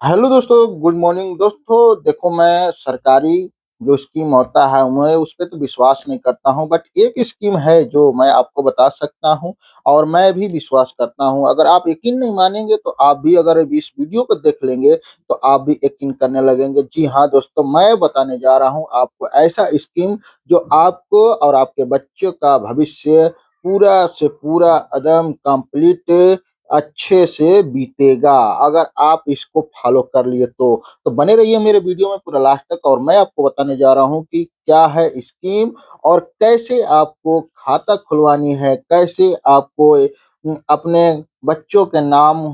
Hello दोस्तों, good morning दोस्तों। देखो, मैं सरकारी जो स्कीम होता है मैं उस पे तो विश्वास नहीं करता हूँ, बट एक स्कीम है जो मैं आपको बता सकता हूँ और मैं भी विश्वास करता हूँ। अगर आप यकीन नहीं मानेंगे तो आप भी अगर इस वीडियो को देख लेंगे तो आप भी यकीन करने लगेंगे। जी हाँ दोस्तों, मैं बताने जा रहा हूँ आपको ऐसा स्कीम जो आपको और आपके बच्चों का भविष्य पूरा से पूरा एकदम कंप्लीट अच्छे से बीतेगा, अगर आप इसको फॉलो कर लिए तो। तो बने रहिए मेरे वीडियो में पूरा लास्ट तक और मैं आपको बताने जा रहा हूँ कि क्या है स्कीम और कैसे आपको खाता खुलवानी है, कैसे आपको अपने बच्चों के नाम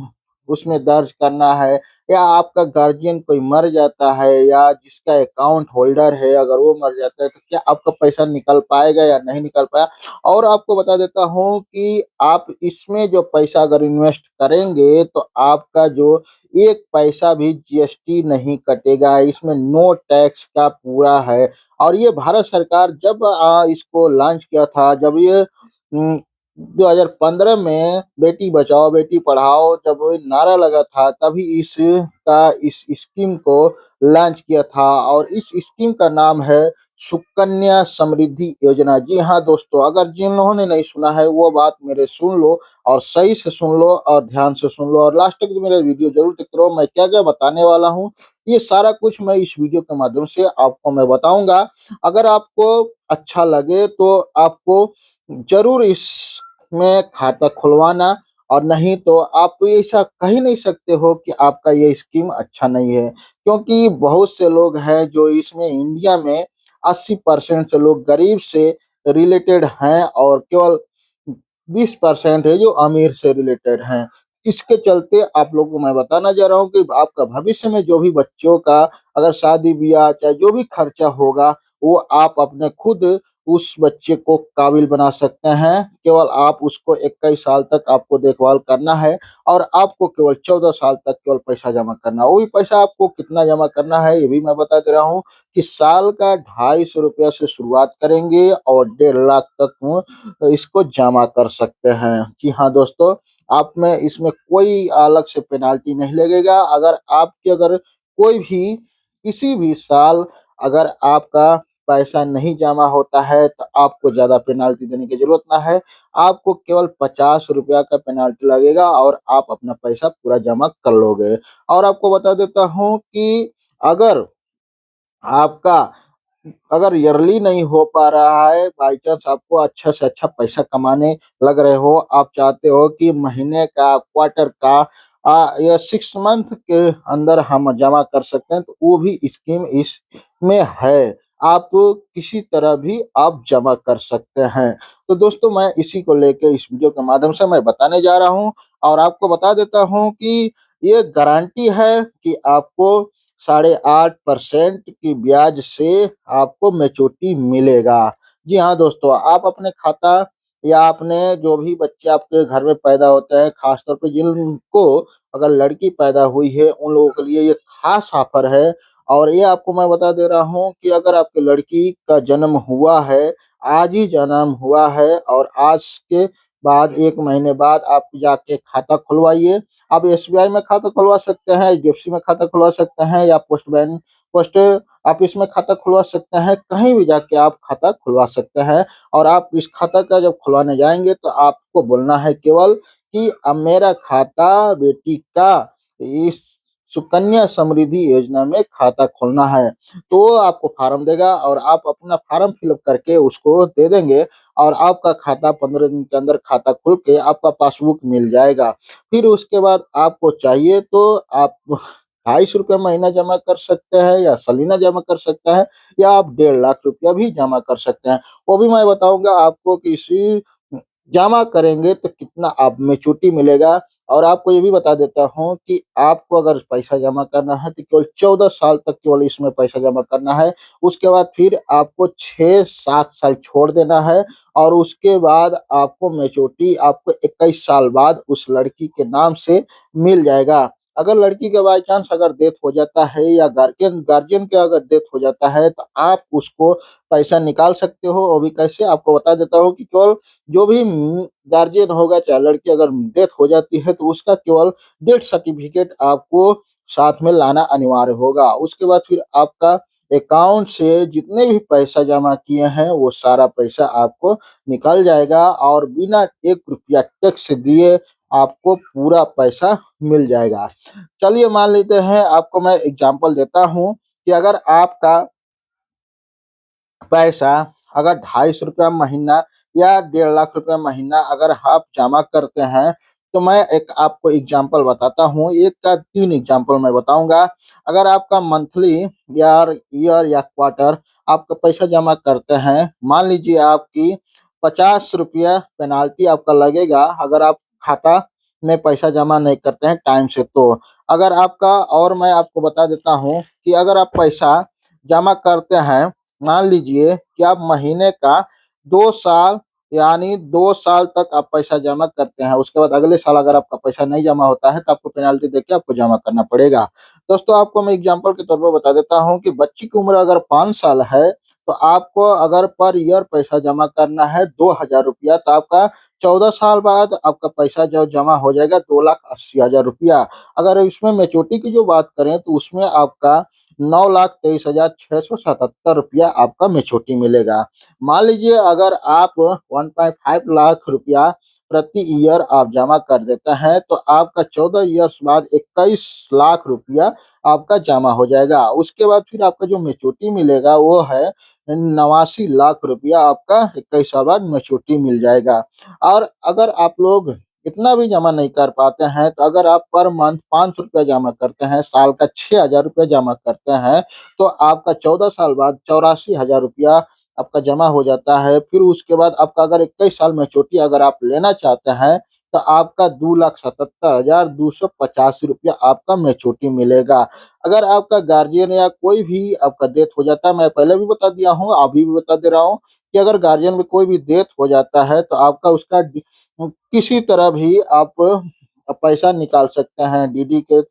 उसमें दर्ज करना है, या आपका गार्जियन कोई मर जाता है या जिसका अकाउंट होल्डर है अगर वो मर जाता है तो क्या आपका पैसा निकल पाएगा या नहीं निकल पाया। और आपको बता देता हूँ कि आप इसमें जो पैसा अगर इन्वेस्ट करेंगे तो आपका जो एक पैसा भी जीएसटी नहीं कटेगा, इसमें नो टैक्स का पूरा है। और ये भारत सरकार जब इसको लॉन्च किया था, जब ये 2015 में बेटी बचाओ बेटी पढ़ाओ जब ये नारा लगा था, तभी इस स्कीम को लॉन्च किया था और इस स्कीम का नाम है सुकन्या समृद्धि योजना। जी हाँ दोस्तों, अगर जिन्होंने नहीं सुना है वो बात मेरे सुन लो और सही से सुन लो और ध्यान से सुन लो और लास्ट तक मेरा वीडियो जरूर देखते रहो। मैं क्या-क्या बताने वाला हूँ, ये सारा कुछ मैं इस वीडियो के माध्यम से आपको मैं बताऊँगा। अगर आपको अच्छा लगे तो आपको ज़रूर इसमें खाता खुलवाना, और नहीं तो आप ऐसा कह ही नहीं सकते हो कि आपका ये स्कीम अच्छा नहीं है। क्योंकि बहुत से लोग हैं जो इसमें इंडिया में 80% से लोग गरीब से रिलेटेड हैं और केवल 20% है जो अमीर से रिलेटेड हैं। इसके चलते आप लोगों को मैं बताना चाह रहा हूँ कि आपका भविष्य में जो भी बच्चों का अगर शादी-ब्याह चाहे जो भी खर्चा होगा, वो आप अपने खुद उस बच्चे को काबिल बना सकते हैं। केवल आप उसको 21 साल तक आपको देखभाल करना है और आपको केवल 14 साल तक केवल पैसा जमा करना है। वो भी पैसा आपको कितना जमा करना है ये भी मैं बता दे रहा हूँ कि साल का ₹250 से शुरुआत करेंगे और 1.5 लाख तक इसको जमा कर सकते हैं। जी हाँ दोस्तों, आप में इसमें कोई अलग से पेनल्टी नहीं लगेगा। अगर कोई भी किसी भी साल अगर आपका पैसा नहीं जमा होता है तो आपको ज़्यादा पेनल्टी देने की ज़रूरत ना है। आपको केवल ₹50 का पेनल्टी लगेगा और आप अपना पैसा पूरा जमा कर लोगे। और आपको बता देता हूँ कि अगर आपका अगर ईयरली नहीं हो पा रहा है, बाई चांस आपको अच्छा से अच्छा पैसा कमाने लग रहे हो, आप चाहते हो कि महीने का, क्वार्टर का या 6 मंथ के अंदर हम जमा कर सकते हैं, तो वो भी स्कीम इसमें है। आप किसी तरह भी आप जमा कर सकते हैं। तो दोस्तों, मैं इसी को लेके इस वीडियो के माध्यम से मैं बताने जा रहा हूँ और आपको बता देता हूँ कि ये गारंटी है कि आपको 8.5% की ब्याज से आपको मैच्योरिटी मिलेगा। जी हाँ दोस्तों, आप अपने खाता या अपने जो भी बच्चे आपके घर में पैदा होते हैं, ख़ास तौर पे जिनको अगर लड़की पैदा हुई है, उन लोगों के लिए ये ख़ास ऑफ़र है। और ये आपको मैं बता दे रहा हूँ कि अगर आपकी लड़की का जन्म हुआ है, आज ही जन्म हुआ है और आज के बाद 1 महीने बाद आप जाके खाता खुलवाइए। आप एसबीआई में खाता खुलवा सकते हैं, एचडीएफसी में खाता खुलवा सकते हैं या पोस्ट ऑफिस में खाता खुलवा सकते हैं, कहीं भी जाके आप खाता खुलवा सकते हैं। और आप इस खाता का जब खुलवाने जाएँगे तो आपको बोलना है केवल कि अब मेरा खाता बेटी का इस सुकन्या समृद्धि योजना में खाता खोलना है। तो वो आपको फ़ॉर्म देगा और आप अपना फ़ॉर्म फिलअप करके उसको दे देंगे और आपका खाता 15 दिन के अंदर खाता खुल के आपका पासबुक मिल जाएगा। फिर उसके बाद आपको चाहिए तो आप ₹250 महीना जमा कर सकते हैं या सालाना जमा कर सकते हैं या आप 1.5 लाख रुपया भी जमा कर सकते हैं। वो भी मैं बताऊँगा आपको कि जमा करेंगे तो कितना आप मैच्योरिटी मिलेगा। और आपको ये भी बता देता हूँ कि आपको अगर पैसा जमा करना है तो केवल 14 साल तक केवल इसमें पैसा जमा करना है। उसके बाद फिर आपको 6-7 साल छोड़ देना है और उसके बाद आपको मैच्योरिटी आपको 21 साल बाद उस लड़की के नाम से मिल जाएगा। अगर लड़की का बाय चांस अगर डेथ हो जाता है या गार्जियन गार्जियन का अगर डेथ हो जाता है तो आप उसको पैसा निकाल सकते हो। वो भी कैसे आपको बता देता हूँ कि केवल जो भी गार्जियन होगा चाहे लड़की अगर डेथ हो जाती है तो उसका केवल डेथ सर्टिफिकेट आपको साथ में लाना अनिवार्य होगा। उसके बाद फिर आपका अकाउंट से जितने भी पैसा जमा किए हैं वो सारा पैसा आपको निकल जाएगा और बिना 1 रुपया टैक्स दिए आपको पूरा पैसा मिल जाएगा। चलिए मान लेते हैं आपको मैं एग्ज़ाम्पल देता हूँ कि अगर आपका पैसा अगर ₹250 महीना या 1.5 लाख महीना अगर आप जमा करते हैं, तो मैं एक आपको एग्ज़ाम्पल बताता हूँ, 1 का 3 एग्ज़ाम्पल मैं बताऊँगा। अगर आपका मंथली ईयर या क्वार्टर आपका पैसा जमा करते हैं, मान लीजिए आपकी ₹50 पेनल्टी आपका लगेगा अगर आप खाता में पैसा जमा नहीं करते हैं टाइम से तो। अगर आपका और मैं आपको बता देता हूँ कि अगर आप पैसा जमा करते हैं, मान लीजिए कि आप महीने का 2 साल यानी 2 साल तक आप पैसा जमा करते हैं, उसके बाद अगले साल अगर आपका पैसा नहीं जमा होता है, तो आपको पेनल्टी देके आपको जमा करना पड़ेगा। दोस्तों आपको मैं एग्ज़ाम्पल के तौर पर बता देता हूँ कि बच्ची की उम्र अगर 5 साल है, तो आपको अगर पर ईयर पैसा जमा करना है ₹2000 तो आपका 14 साल बाद आपका पैसा जो जमा हो जाएगा ₹2,80,000। अगर इसमें मैच्योरिटी की जो बात करें, तो उसमें आपका ₹9,23,677 आपका मैच्योरिटी मिलेगा। मान लीजिए अगर आप 1.5 लाख रुपया प्रति ईयर आप जमा कर देते हैं, तो आपका 14 ईयर्स बाद 21 लाख रुपया आपका जमा हो जाएगा। उसके बाद फिर आपका जो मैच्योरिटी मिलेगा वो है 89 लाख रुपया आपका 21 साल बाद मैच्योरिटी मिल जाएगा। और अगर आप लोग इतना भी जमा नहीं कर पाते हैं, तो अगर आप पर मंथ ₹500 जमा करते हैं, साल का ₹6000 जमा करते हैं, तो आपका 14 साल बाद ₹84,000 आपका जमा हो जाता है। फिर उसके बाद आपका अगर 21 साल मैच्योरिटी अगर आप लेना चाहते हैं, तो आपका ₹2,77,285 आपका मैच्योरिटी मिलेगा। अगर आपका गार्जियन या कोई भी आपका डेथ हो जाता है, मैं पहले भी बता दिया हूँ, अभी भी बता दे रहा हूँ कि अगर गार्जियन में कोई भी डेथ हो जाता है, तो आपका उसका किसी तरह भी आप पैसा निकाल सकते हैं डीडी के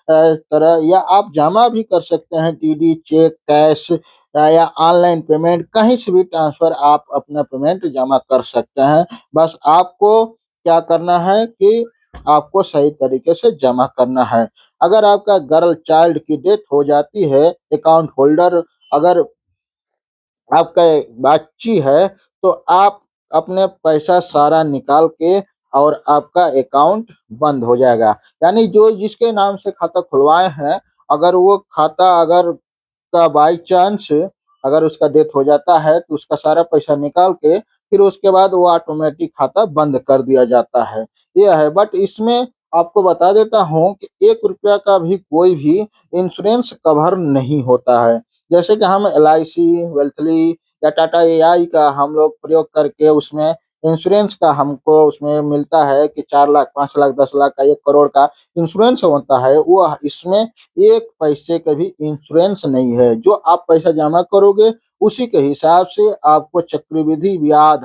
तरह या आप जमा भी कर सकते हैं डीडी, चेक, कैश या ऑनलाइन पेमेंट कहीं से भी ट्रांसफ़र आप अपना पेमेंट जमा कर सकते हैं। बस आपको क्या करना है कि आपको सही तरीके से जमा करना है। अगर आपका गर्ल चाइल्ड की डेथ हो जाती है, अकाउंट होल्डर अगर आपका बच्ची है, तो आप अपने पैसा सारा निकाल के और आपका अकाउंट बंद हो जाएगा। यानी जो जिसके नाम से खाता खुलवाए हैं, अगर वो खाता अगर का बाय चांस अगर उसका डेथ हो जाता है, तो उसका सारा पैसा निकाल के फिर उसके बाद वो ऑटोमेटिक खाता बंद कर दिया जाता है। ये है बट इसमें आपको बता देता हूँ कि ₹1 का भी कोई भी इंश्योरेंस कवर नहीं होता है। जैसे कि हम एलआईसी, वेल्थली या टाटा एआई का हम लोग प्रयोग करके उसमें इंश्योरेंस का हमको उसमें मिलता है कि 4 लाख, 5 लाख, 10 लाख का, 1 करोड़ का इंश्योरेंस होता है, वो इसमें 1 पैसे का भी इंश्योरेंस नहीं है। जो आप पैसा जमा करोगे, उसी के हिसाब से आपको चक्रवृद्धि ब्याज,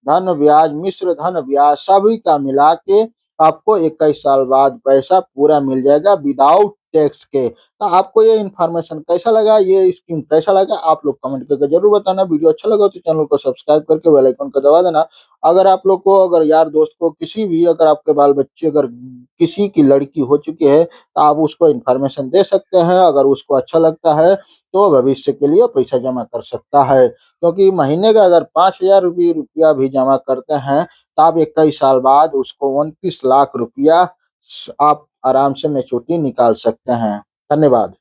धन ब्याज, मिश्र धन ब्याज सभी का मिला के आपको 21 साल बाद पैसा पूरा मिल जाएगा विदाउट टैक्स के। तो आपको ये इन्फॉर्मेशन कैसा लगा, ये स्कीम कैसा लगा, आप लोग कमेंट करके ज़रूर बताना। वीडियो अच्छा लगा तो चैनल को सब्सक्राइब करके बेल आइकन को दबा देना। अगर आप लोग को अगर यार दोस्त को किसी भी अगर आपके बाल-बच्चे अगर किसी की लड़की हो चुकी है, तो आप उसको इन्फॉर्मेशन दे सकते हैं। अगर उसको अच्छा लगता है, तो भविष्य के लिए पैसा जमा कर सकता है। क्योंकि महीने का अगर ₹5000 भी जमा करते हैं, तो आप 21 साल बाद उसको 29 लाख रुपया आप आराम से मैच्योरिटी निकाल सकते हैं। धन्यवाद।